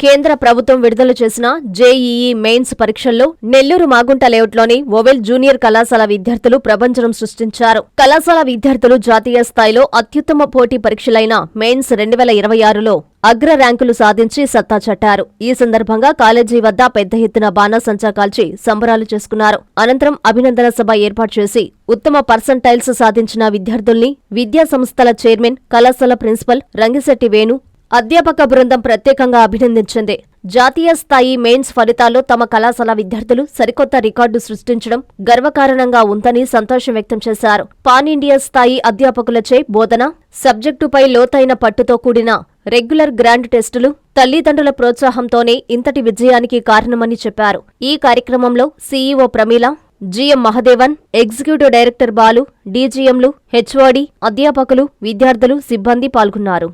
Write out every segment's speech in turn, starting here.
కేంద్ర ప్రభుత్వం విడుదల చేసిన జేఈఈ మెయిన్స్ పరీక్షల్లో నెల్లూరు మాగుంట లేఅవుట్లోని ఓవెల్ జూనియర్ కళాశాల విద్యార్థులు ప్రభంజనం సృష్టించారు. కళాశాల విద్యార్థులు జాతీయ స్థాయిలో అత్యుత్తమ పోటీ పరీక్షలైన మెయిన్స్ 2026లో అగ్ర ర్యాంకులు సాధించి సత్తా చాటారు. ఈ సందర్భంగా కాలేజీ వద్ద పెద్ద ఎత్తున బాణాసంచా కాల్చి సంబరాలు చేసుకున్నారు. అనంతరం అభినందన సభ ఏర్పాటు చేసి ఉత్తమ పర్సంటైల్స్ సాధించిన విద్యార్థుల్ని విద్యా సంస్థల చైర్మన్, కళాశాల ప్రిన్సిపల్ రంగిశెట్టి వేణు, అధ్యాపక బృందం ప్రత్యేకంగా అభినందించింది. జాతీయ స్థాయి మెయిన్స్ ఫలితాల్లో తమ కళాశాల విద్యార్థులు సరికొత్త రికార్డు సృష్టించడం గర్వకారణంగా ఉందని సంతోషం వ్యక్తం చేశారు. పాన్ ఇండియా స్థాయి అధ్యాపకులచే బోధన, సబ్జెక్టుపై లోతైన పట్టుతో కూడిన రెగ్యులర్ గ్రాండ్ టెస్టులు, తల్లిదండ్రుల ప్రోత్సాహంతోనే ఇంతటి విజయానికి కారణమని చెప్పారు. ఈ కార్యక్రమంలో CEO Pramila, GM Mahadevan, executive director Balu, డీజీఎంలు, హెచ్ఓడి, అధ్యాపకులు, విద్యార్థులు, సిబ్బంది పాల్గొన్నారు.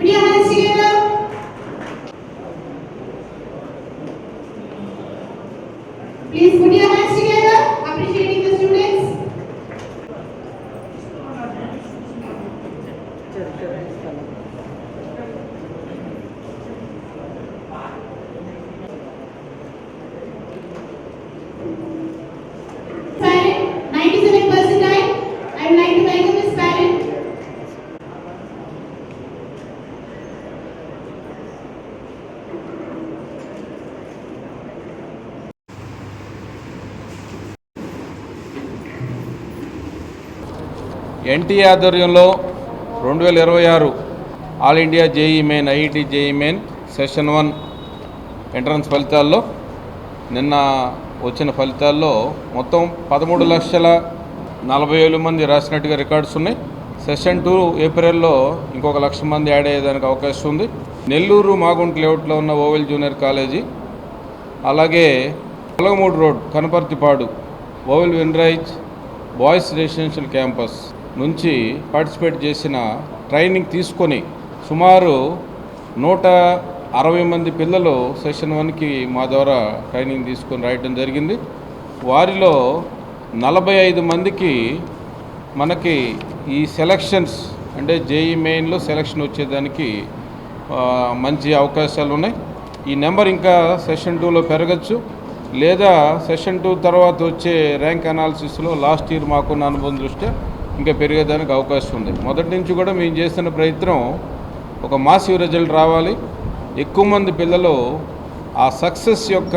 Put your hands together. Please put your hands together, appreciating the students. Parent, 97 percentile. I would like to welcome this parent. NT ఆధ్వర్యంలో 2026 all India JEE main, IIT JEE main session 1 entrance ఫలితాల్లో నిన్న వచ్చిన ఫలితాల్లో మొత్తం 13,40,000 మంది రాసినట్టుగా records ఉన్నాయి. Session 2 ఏప్రిల్లో ఇంకొక 1,00,000 మంది యాడ్ అయ్యేదానికి అవకాశం ఉంది. నెల్లూరు మాగుంట లేఅవుట్లో ఉన్న ఓవెల్ జూనియర్ కాలేజీ, అలాగే పొలగమూడు రోడ్ కనపర్తిపాడు ఓవెల్ విన్రైజ్ బాయ్స్ రెసిడెన్షియల్ క్యాంపస్ నుంచి పార్టిసిపేట్ చేసిన ట్రైనింగ్ తీసుకొని సుమారు 160 మంది పిల్లలు సెషన్ 1కి మా ద్వారా ట్రైనింగ్ తీసుకొని రాయటం జరిగింది. వారిలో 45 మందికి మనకి ఈ సెలక్షన్స్ అంటే జేఈ మెయిన్లో సెలక్షన్ వచ్చేదానికి మంచి అవకాశాలు ఉన్నాయి. ఈ నెంబర్ ఇంకా సెషన్ 2లో పెరగచ్చు, లేదా సెషన్ 2 తర్వాత వచ్చే ర్యాంక్ అనాలిసిస్లో లాస్ట్ ఇయర్ మాకున్న అనుభవం దృష్ట్యా ఇంకా పెరిగేదానికి అవకాశం ఉంది. మొదటి నుంచి కూడా మేము చేస్తున్న ప్రయత్నం ఒక మాసివ్ రిజల్ట్ రావాలి, ఎక్కువ మంది పిల్లలు ఆ సక్సెస్ యొక్క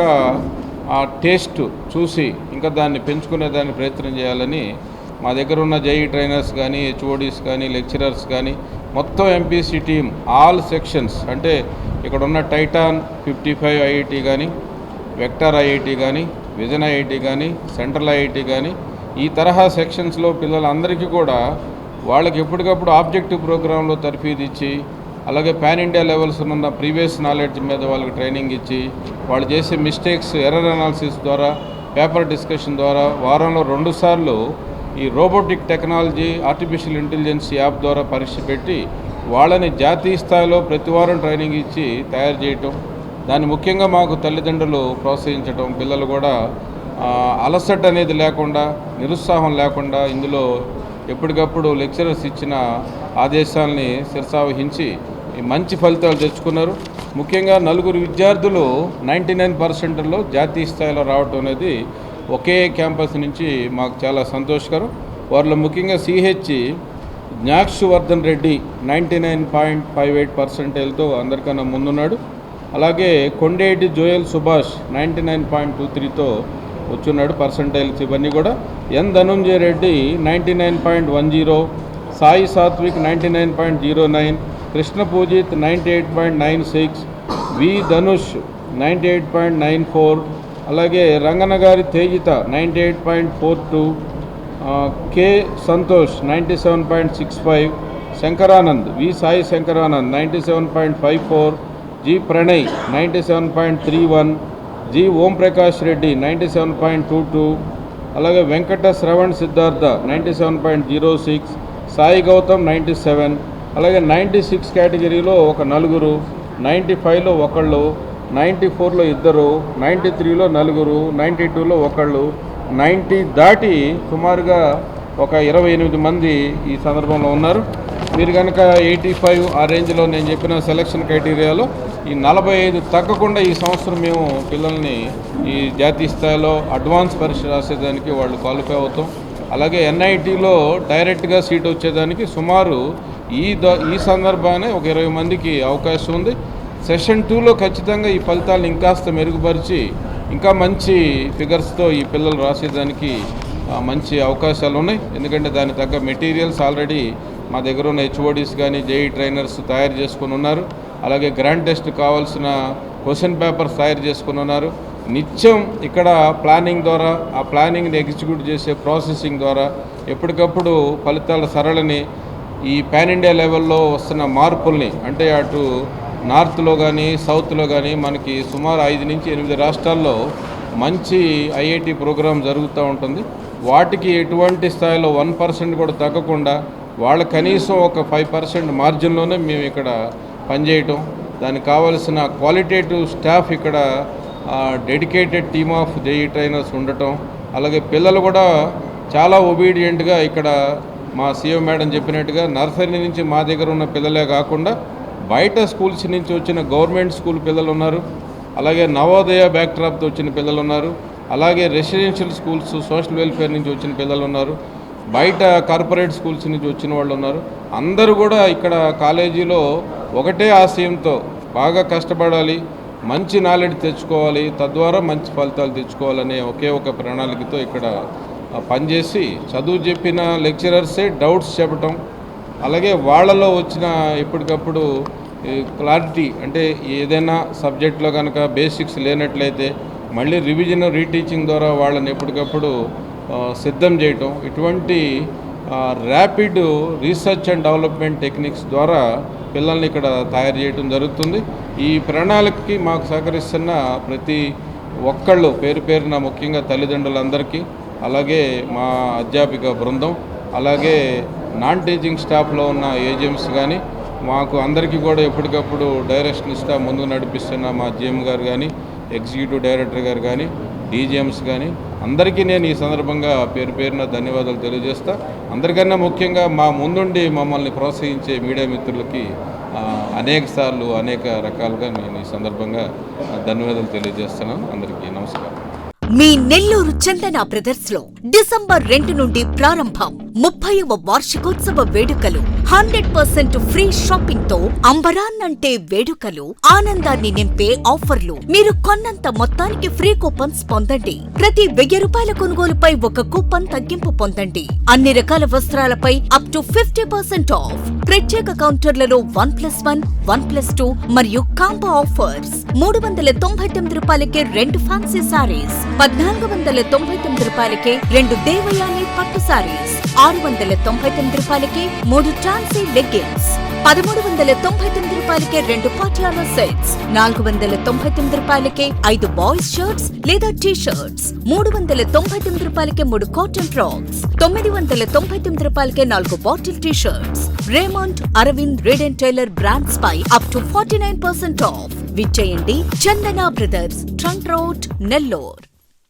ఆ టేస్ట్ చూసి ఇంకా దాన్ని పెంచుకునేదానికి ప్రయత్నం చేయాలని మా దగ్గర ఉన్న జేఈ ట్రైనర్స్ కానీ, హెచ్ఓడీస్ కానీ, లెక్చరర్స్ కానీ, మొత్తం ఎంపీసీ టీమ్ ఆల్ సెక్షన్స్, అంటే ఇక్కడ ఉన్న టైటాన్ 55 ఐఐటి కానీ, వెక్టర్ ఐఐటి కానీ, విజన్ ఐఐటి కానీ, సెంట్రల్ ఐఐటి కానీ, ఈ తరహా సెక్షన్స్లో పిల్లలందరికీ కూడా వాళ్ళకి ఎప్పటికప్పుడు ఆబ్జెక్టివ్ ప్రోగ్రాంలో తర్ఫీదు ఇచ్చి, అలాగే పాన్ ఇండియా లెవెల్స్ ఉన్న ప్రీవియస్ నాలెడ్జ్ మీద వాళ్ళకి ట్రైనింగ్ ఇచ్చి, వాళ్ళు చేసే మిస్టేక్స్ ఎర్రర్ అనాలిసిస్ ద్వారా, పేపర్ డిస్కషన్ ద్వారా వారంలో 2 సార్లు ఈ robotic technology, artificial intelligence app ద్వారా పరీక్ష పెట్టి వాళ్ళని జాతీయ స్థాయిలో ప్రతి వారం ట్రైనింగ్ ఇచ్చి తయారు చేయటం, దాన్ని ముఖ్యంగా మాకు తల్లిదండ్రులు ప్రోత్సహించడం, పిల్లలు కూడా అలసట అనేది లేకుండా, నిరుత్సాహం లేకుండా ఇందులో ఎప్పటికప్పుడు లెక్చరర్స్ ఇచ్చిన ఆదేశాలని శిరసావహించి మంచి ఫలితాలు తెచ్చుకున్నారు. ముఖ్యంగా 4 విద్యార్థులు 99%లో జాతీయ స్థాయిలో రావటం అనేది ఒకే క్యాంపస్ నుంచి మాకు చాలా సంతోషకరం. వారిలో ముఖ్యంగా సిహెచ్ జ్ఞాక్షవర్ధన్ రెడ్డి 99.58%తో అందరికన్నా ముందున్నాడు. అలాగే కొండేటి జోయల్ సుభాష్ 99.23తో వచ్చున్నాడు పర్సంటైల్స్ ఇవన్నీ కూడా. ఎన్ ధనుంజయ రెడ్డి 99.10, సాయి సాత్విక్ 99.09, కృష్ణ పూజిత్ 98.96, వి ధనుష్ 98.94, అలాగే రంగనగారి తేజిత 98.42, కె సంతోష్ 97.65, శంకరానంద్, వి సాయి శంకరానంద్ 97.54, జి ప్రణయ్ 97.31, జి ఓం ప్రకాష్ రెడ్డి 97.22, అలాగే వెంకట శ్రవణ్ సిద్ధార్థ 97.06, సాయి గౌతమ్ 97, అలాగే 96 కేటగిరీలో ఒక నలుగురు, 95లో ఒకళ్ళు, 94లో ఇద్దరు, 93లో నలుగురు, 92లో ఒకళ్ళు, 90 దాటి సుమారుగా ఒక 28 మంది ఈ సందర్భంలో ఉన్నారు. మీరు కనుక 85 ఆ రేంజ్లో నేను చెప్పిన సెలక్షన్ క్రైటీరియాలో ఈ 45 తగ్గకుండా ఈ సంవత్సరం మేము పిల్లల్ని ఈ జాతీయ స్థాయిలో అడ్వాన్స్ పరీక్ష రాసేదానికి వాళ్ళు క్వాలిఫై అవుతాం. అలాగే ఎన్ఐటీలో డైరెక్ట్గా సీట్ వచ్చేదానికి సుమారు ఈ సందర్భానే ఒక 20 మందికి అవకాశం ఉంది. సెషన్ 2లో ఖచ్చితంగా ఈ ఫలితాలను ఇంకాస్త మెరుగుపరిచి ఇంకా మంచి ఫిగర్స్తో ఈ పిల్లలు రాసేదానికి మంచి అవకాశాలు ఉన్నాయి. ఎందుకంటే దానికి తగ్గ మెటీరియల్స్ ఆల్రెడీ మా దగ్గర ఉన్న హెచ్ఓడీస్ కానీ జేఈ ట్రైనర్స్ తయారు చేసుకుని ఉన్నారు. అలాగే గ్రాండ్ టెస్ట్ కావాల్సిన క్వశ్చన్ పేపర్స్ తయారు చేసుకుని ఉన్నారు. నిత్యం ఇక్కడ ప్లానింగ్ ద్వారా ఆ ప్లానింగ్ని ఎగ్జిక్యూట్ చేసే ప్రాసెసింగ్ ద్వారా ఎప్పటికప్పుడు ఫలితాల సరళిని ఈ పాన్ ఇండియా లెవెల్లో వస్తున్న మార్పుల్ని, అంటే అటు నార్త్లో కానీ సౌత్లో కానీ మనకి సుమారు 5 నుంచి 8 రాష్ట్రాల్లో మంచి ఐఐటి ప్రోగ్రాం జరుగుతూ ఉంటుంది. వాటికి ఎటువంటి స్థాయిలో 1% కూడా తగ్గకుండా వాళ్ళ కనీసం ఒక 5% మార్జిన్లోనే మేము ఇక్కడ పనిచేయటం, దానికి కావాల్సిన క్వాలిటేటివ్ స్టాఫ్ ఇక్కడ dedicated team of JEE trainers ఉండటం, అలాగే పిల్లలు కూడా చాలా ఒబీడియంట్గా ఇక్కడ మా సీఓ మేడం చెప్పినట్టుగా నర్సరీ నుంచి మా దగ్గర ఉన్న పిల్లలే కాకుండా బయట స్కూల్స్ నుంచి వచ్చిన గవర్నమెంట్ స్కూల్ పిల్లలు ఉన్నారు, అలాగే నవోదయ బ్యాక్డ్రాప్తో వచ్చిన పిల్లలు ఉన్నారు, అలాగే రెసిడెన్షియల్ స్కూల్స్ సోషల్ వెల్ఫేర్ నుంచి వచ్చిన పిల్లలు ఉన్నారు, బయట కార్పొరేట్ స్కూల్స్ నుంచి వచ్చిన వాళ్ళు ఉన్నారు. అందరూ కూడా ఇక్కడ కాలేజీలో ఒకటే ఆశయంతో బాగా కష్టపడాలి, మంచి నాలెడ్జ్ తెచ్చుకోవాలి, తద్వారా మంచి ఫలితాలు తెచ్చుకోవాలనే ఒకే ఒక ప్రణాళికతో ఇక్కడ పనిచేసి చదువు చెప్పిన లెక్చరర్సే డౌట్స్ చెప్పటం, అలాగే వాళ్ళలో వచ్చిన ఎప్పటికప్పుడు క్లారిటీ, అంటే ఏదైనా సబ్జెక్ట్లో కనుక బేసిక్స్ లేనట్లయితే మళ్ళీ రివిజన్ రీటీచింగ్ ద్వారా వాళ్ళని ఎప్పటికప్పుడు సిద్ధం చేయటం, ఇటువంటి rapid research and development techniques ద్వారా పిల్లల్ని ఇక్కడ తయారు చేయడం జరుగుతుంది. ఈ ప్రణాళికకి మాకు సహకరిస్తున్న ప్రతి ఒక్కళ్ళు పేరు పేరున, ముఖ్యంగా తల్లిదండ్రులందరికీ, అలాగే మా అధ్యాపిక బృందం, అలాగే నాన్ టీచింగ్ స్టాఫ్లో ఉన్న ఏజెంట్స్ కానీ మాకు అందరికీ కూడా ఎప్పటికప్పుడు డైరెక్షన్ ఇస్తా ముందుకు నడిపిస్తున్న మా జిఎం గారు కానీ, ఎగ్జిక్యూటివ్ డైరెక్టర్ గారు కానీ, డీజీఎంస్ కానీ అందరికీ నేను ఈ సందర్భంగా పేరు పేరున ధన్యవాదాలు తెలియజేస్తా. అందరికన్నా ముఖ్యంగా మా ముందుండి మమ్మల్ని ప్రోత్సహించే మీడియా మిత్రులకి అనేక సార్లు అనేక రకాలుగా నేను ఈ సందర్భంగా ధన్యవాదాలు తెలియజేస్తున్నాను. అందరికీ నమస్కారం. మీ నెల్లూరు చందన బ్రదర్స్ లో డిసెంబర్ 2 నుండి ప్రారంభం 30వ వార్షికోత్సవ వేడుకలు. 100% ఫ్రీ షాపింగ్ తో అంబరాన్నంటే వేడుకలు, ఆనందాన్ని నింపే ఆఫర్లు. మీరు కొన్నంత మొత్తానికి ఫ్రీ కూపన్స్ పొందండి. ప్రతి 1000 రూపాయల కొనుగోలుపై ఒక కూపన్ తగ్గింపు పొందండి. అన్ని రకాల వస్త్రాలపై అప్ టు 50% ఆఫ్. ప్రత్యేక కౌంటర్లలో 1+1, 1+2 మరియు కాంబో ఆఫర్స్. 399 రూపాయలకే 2 ఫ్యాన్సీ సారీస్, 1499 రూపాయలకే 2 దేవయాని పట్టు సారీస్, 699 రూపాయలకే 3 టాన్సీ లెగ్గిన్స్, 1399 రూపాయలకే 2 పాటియాలా సెట్స్, 499 రూపాయలకే 5 బాయ్స్ షర్ట్స్ లేదా టీ షర్ట్స్, 399 రూపాయలకే 3 కాటన్ ఫ్రాక్స్, 999 రూపాయలకే 4 bottle T shirts. Raymond, Arvind, Reid and Taylor brands పై అప్ టు 49% ఆఫ్. విచ్చేయండి Chandana brothers, trunk road, Nellore.